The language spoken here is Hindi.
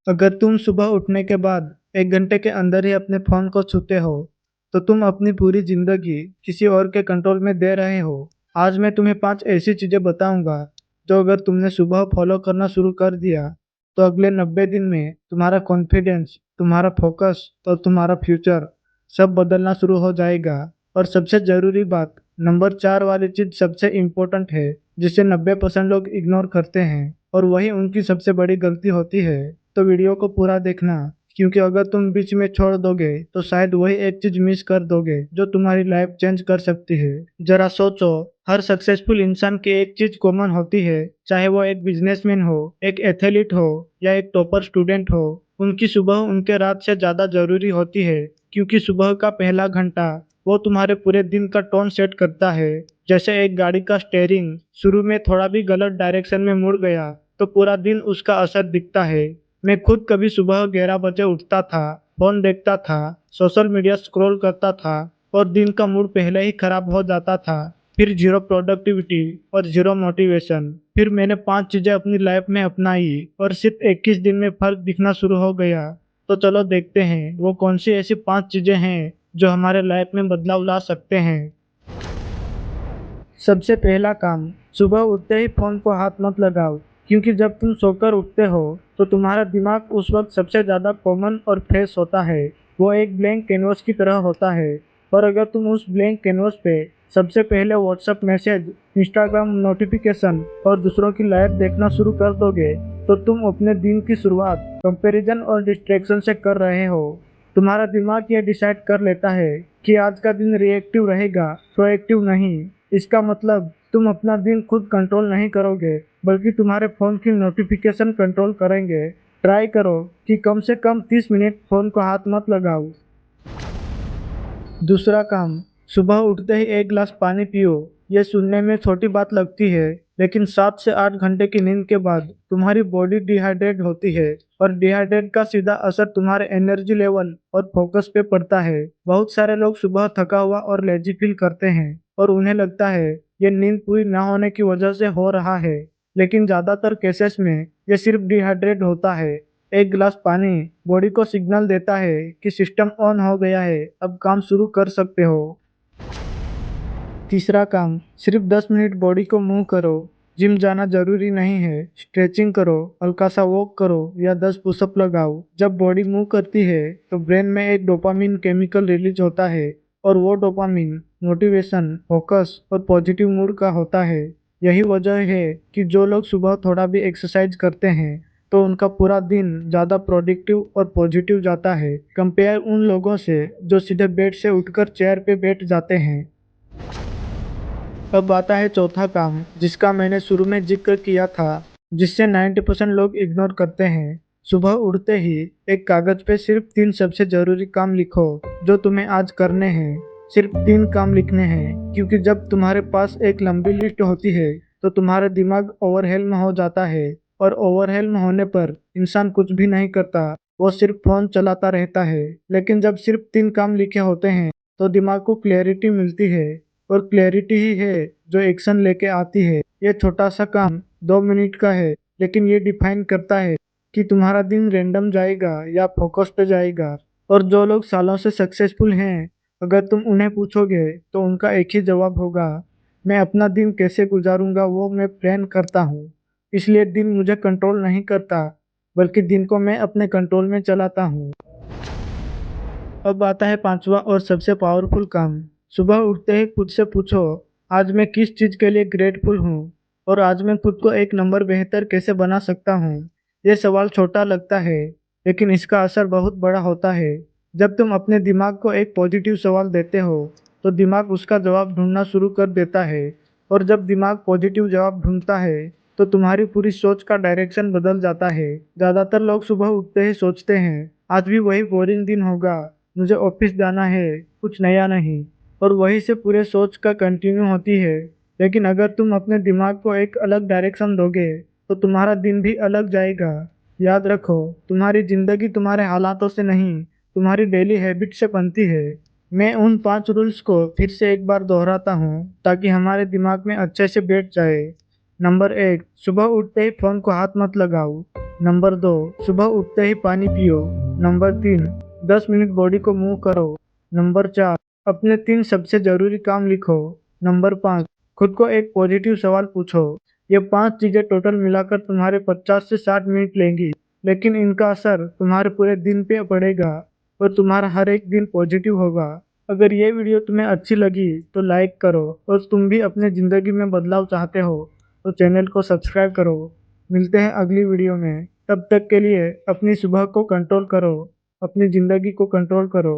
अगर तुम सुबह उठने के बाद 1 घंटे के अंदर ही अपने फोन को छूते हो, तो तुम अपनी पूरी जिंदगी किसी और के कंट्रोल में दे रहे हो। आज मैं तुम्हें 5 ऐसी चीजें बताऊंगा जो अगर तुमने सुबह फॉलो करना शुरू कर दिया, तो अगले 90 दिन में तुम्हारा कॉन्फिडेंस, तुम्हारा फोकस और तुम्हारा फ्यूचर सब बदलना शुरू हो जाएगा। और सबसे जरूरी बात, नंबर 4 वाली चीज सबसे इम्पोर्टेंट है, जिसे 90% लोग इग्नोर करते हैं और वही उनकी सबसे बड़ी गलती होती है। तो वीडियो को पूरा देखना, क्योंकि अगर तुम बीच में छोड़ दोगे तो शायद वही एक चीज मिस कर दोगे जो तुम्हारी लाइफ चेंज कर सकती है। जरा सोचो, हर सक्सेसफुल इंसान की एक चीज कॉमन होती है, चाहे वो एक बिजनेसमैन हो, एक एथलीट हो या एक टॉपर स्टूडेंट हो। उनकी सुबह उनके रात से ज्यादा जरूरी होती है, क्योंकि सुबह का पहला घंटा वो तुम्हारे पूरे दिन का टोन सेट करता है। जैसे एक गाड़ी का स्टेयरिंग शुरू में थोड़ा भी गलत डायरेक्शन में मुड़ गया, तो पूरा दिन उसका असर दिखता है। मैं खुद कभी सुबह 11 बजे उठता था, फोन देखता था, सोशल मीडिया स्क्रॉल करता था और दिन का मूड पहले ही खराब हो जाता था। फिर जीरो प्रोडक्टिविटी और जीरो मोटिवेशन। फिर मैंने 5 चीजें अपनी लाइफ में अपनाई और सिर्फ 21 दिन में फर्क दिखना शुरू हो गया। तो चलो देखते हैं वो कौन सी ऐसी 5 चीजें हैं जो हमारे लाइफ में बदलाव ला सकते हैं। सबसे पहला काम, सुबह उठते ही फोन को हाथ मत लगाओ, क्योंकि जब तुम सोकर उठते हो तो तुम्हारा दिमाग उस वक्त सबसे ज्यादा कॉमन और फ्रेश होता है। वो एक ब्लैंक कैनवस की तरह होता है। पर अगर तुम उस ब्लैंक कैनवस पे सबसे पहले व्हाट्सएप मैसेज, इंस्टाग्राम नोटिफिकेशन और दूसरों की लाइफ देखना शुरू कर दोगे, तो तुम अपने दिन की शुरुआत कंपैरिजन और डिस्ट्रैक्शन से कर रहे हो। तुम्हारा दिमाग ये डिसाइड कर लेता है कि आज का दिन रिएक्टिव रहेगा, प्रोएक्टिव नहीं। इसका मतलब तुम अपना दिन खुद कंट्रोल नहीं करोगे, बल्कि तुम्हारे फोन की नोटिफिकेशन कंट्रोल करेंगे। ट्राई करो कि कम से कम 30 मिनट फोन को हाथ मत लगाओ। दूसरा काम, सुबह उठते ही 1 गिलास पानी पियो। ये सुनने में छोटी बात लगती है, लेकिन 7 से 8 घंटे की नींद के बाद तुम्हारी बॉडी डिहाइड्रेट होती है और डिहाइड्रेट का सीधा असर तुम्हारे एनर्जी लेवल और फोकस पे पड़ता है। बहुत सारे लोग सुबह थका हुआ और लेजी फील करते हैं और उन्हें लगता है ये नींद पूरी ना होने की वजह से हो रहा है, लेकिन ज्यादातर केसेस में ये सिर्फ डिहाइड्रेट होता है। 1 गिलास पानी बॉडी को सिग्नल देता है कि सिस्टम ऑन हो गया है, अब काम शुरू कर सकते हो। तीसरा काम, सिर्फ 10 मिनट बॉडी को मूव करो। जिम जाना जरूरी नहीं है, स्ट्रेचिंग करो, हल्का सा वॉक करो या 10 पुशअप लगाओ। जब बॉडी मूव करती है तो ब्रेन में एक डोपामिन केमिकल रिलीज होता है और वो डोपामिन मोटिवेशन, फोकस और पॉजिटिव मूड का होता है। यही वजह है कि जो लोग सुबह थोड़ा भी एक्सरसाइज करते हैं तो उनका पूरा दिन ज़्यादा प्रोडक्टिव और पॉजिटिव जाता है, कंपेयर उन लोगों से जो सीधे बेड से उठकर चेयर पे बैठ जाते हैं। अब आता है चौथा काम, जिसका मैंने शुरू में जिक्र किया था, जिससे 90% लोग इग्नोर करते हैं। सुबह उठते ही एक कागज पे सिर्फ 3 सबसे जरूरी काम लिखो जो तुम्हें आज करने हैं। सिर्फ 3 काम लिखने हैं, क्योंकि जब तुम्हारे पास एक लंबी लिस्ट होती है तो तुम्हारा दिमाग ओवरहेल्म हो जाता है और ओवरहेल्म होने पर इंसान कुछ भी नहीं करता, वो सिर्फ फोन चलाता रहता है। लेकिन जब सिर्फ 3 काम लिखे होते हैं तो दिमाग को क्लैरिटी मिलती है और क्लैरिटी ही है जो एक्शन लेके आती है। ये छोटा सा काम 2 मिनट का है, लेकिन ये डिफाइन करता है कि तुम्हारा दिन रैंडम जाएगा या फोकस पे जाएगा। और जो लोग सालों से सक्सेसफुल हैं, अगर तुम उन्हें पूछोगे तो उनका एक ही जवाब होगा, मैं अपना दिन कैसे गुजारूंगा वो मैं प्लान करता हूँ। इसलिए दिन मुझे कंट्रोल नहीं करता, बल्कि दिन को मैं अपने कंट्रोल में चलाता हूँ। अब आता है पांचवा और सबसे पावरफुल काम। सुबह उठते ही खुद से पूछो, आज मैं किस चीज के लिए ग्रेटफुल हूँ और आज मैं खुद को 1 नंबर बेहतर कैसे बना सकता हूँ। ये सवाल छोटा लगता है, लेकिन इसका असर बहुत बड़ा होता है। जब तुम अपने दिमाग को एक पॉजिटिव सवाल देते हो तो दिमाग उसका जवाब ढूंढना शुरू कर देता है, और जब दिमाग पॉजिटिव जवाब ढूंढता है तो तुम्हारी पूरी सोच का डायरेक्शन बदल जाता है। ज्यादातर लोग सुबह उठते ही सोचते हैं, आज भी वही बोरिंग दिन होगा, मुझे ऑफिस जाना है, कुछ नया नहीं, और वही से पूरे सोच का कंटिन्यू होती है। लेकिन अगर तुम अपने दिमाग को एक अलग डायरेक्शन दोगे तो तुम्हारा दिन भी अलग जाएगा। याद रखो, तुम्हारी जिंदगी तुम्हारे हालातों से नहीं, तुम्हारी डेली हैबिट से बनती है। मैं उन 5 रूल्स को फिर से एक बार दोहराता हूँ ताकि हमारे दिमाग में अच्छे से बैठ जाए। नंबर 1, सुबह उठते ही फ़ोन को हाथ मत लगाओ। नंबर 2, सुबह उठते ही पानी पियो। नंबर 3, 10 मिनट बॉडी को मूव करो। नंबर 4, अपने 3 सबसे ज़रूरी काम लिखो। नंबर 5, खुद को एक पॉजिटिव सवाल पूछो। ये 5 चीज़ें टोटल मिलाकर तुम्हारे 50 से 60 मिनट लेंगी, लेकिन इनका असर तुम्हारे पूरे दिन पे पड़ेगा और तुम्हारा हर एक दिन पॉजिटिव होगा। अगर ये वीडियो तुम्हें अच्छी लगी तो लाइक करो और तुम भी अपने ज़िंदगी में बदलाव चाहते हो तो चैनल को सब्सक्राइब करो। मिलते हैं अगली वीडियो में, तब तक के लिए अपनी सुबह को कंट्रोल करो, अपनी ज़िंदगी को कंट्रोल करो।